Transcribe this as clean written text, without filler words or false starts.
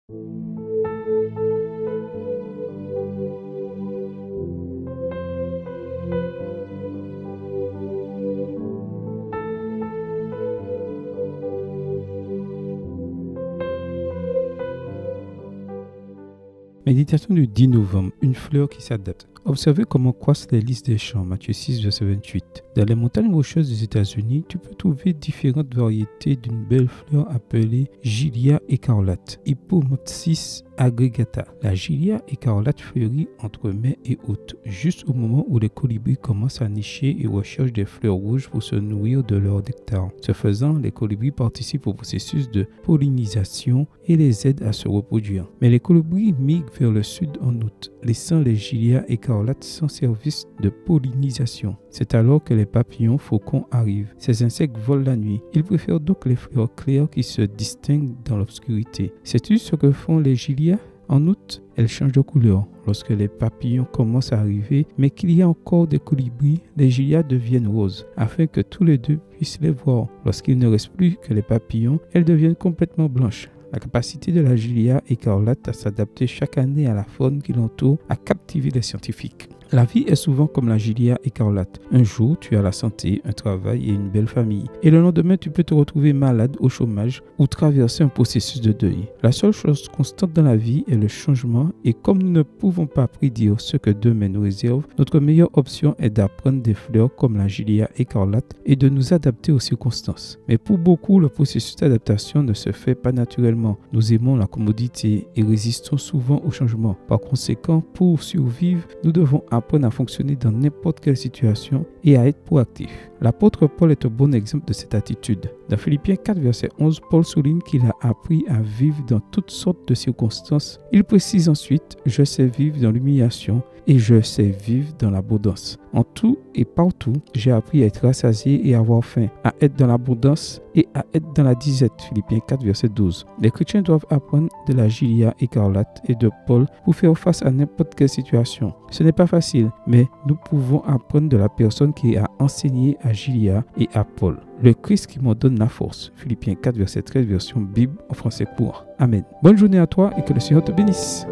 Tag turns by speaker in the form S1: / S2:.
S1: Méditation du 10 novembre, une fleur qui s'adapte. Observez comment croissent les lys des champs, Matthieu 6, verset 28. Dans les montagnes rocheuses des États-Unis, tu peux trouver différentes variétés d'une belle fleur appelée Gilia écarlate, Hippomopsis aggregata. La Gilia écarlate fleurit entre mai et août, juste au moment où les colibris commencent à nicher et recherchent des fleurs rouges pour se nourrir de leur nectar. Ce faisant, les colibris participent au processus de pollinisation et les aident à se reproduire. Mais les colibris migrent vers le sud en août, laissant les Gilia écarlates sans service de pollinisation. C'est alors que les papillons faucons arrivent. Ces insectes volent la nuit. Ils préfèrent donc les fleurs claires qui se distinguent dans l'obscurité. Sais-tu ce que font les Gilia? En août, elles changent de couleur. Lorsque les papillons commencent à arriver, mais qu'il y a encore des colibris, les Gilia deviennent roses, afin que tous les deux puissent les voir. Lorsqu'il ne reste plus que les papillons, elles deviennent complètement blanches. La capacité de la Gilia écarlate à s'adapter chaque année à la faune qui l'entoure a captivé les scientifiques. La vie est souvent comme la Gilia écarlate. Un jour, tu as la santé, un travail et une belle famille. Et le lendemain, tu peux te retrouver malade, au chômage ou traverser un processus de deuil. La seule chose constante dans la vie est le changement et comme nous ne pouvons pas prédire ce que demain nous réserve, notre meilleure option est d'apprendre des fleurs comme la Gilia écarlate et de nous adapter aux circonstances. Mais pour beaucoup, le processus d'adaptation ne se fait pas naturellement. Nous aimons la commodité et résistons souvent au changement. Par conséquent, pour survivre, nous devons apprendre à fonctionner dans n'importe quelle situation et à être proactif. L'apôtre Paul est un bon exemple de cette attitude. Dans Philippiens 4, verset 11, Paul souligne qu'il a appris à vivre dans toutes sortes de circonstances. Il précise ensuite « Je sais vivre dans l'humiliation et je sais vivre dans l'abondance. En tout et partout, j'ai appris à être rassasié et à avoir faim, à être dans l'abondance et à être dans la disette. » Philippiens 4, verset 12. Les chrétiens doivent apprendre de la Gilia écarlate et de Paul pour faire face à n'importe quelle situation. Ce n'est pas facile, mais nous pouvons apprendre de la personne qui a enseigné à Gilia et à Paul. Le Christ qui m'en donne la force. Philippiens 4, verset 13, version Bible en français court. Amen. Bonne journée à toi et que le Seigneur te bénisse.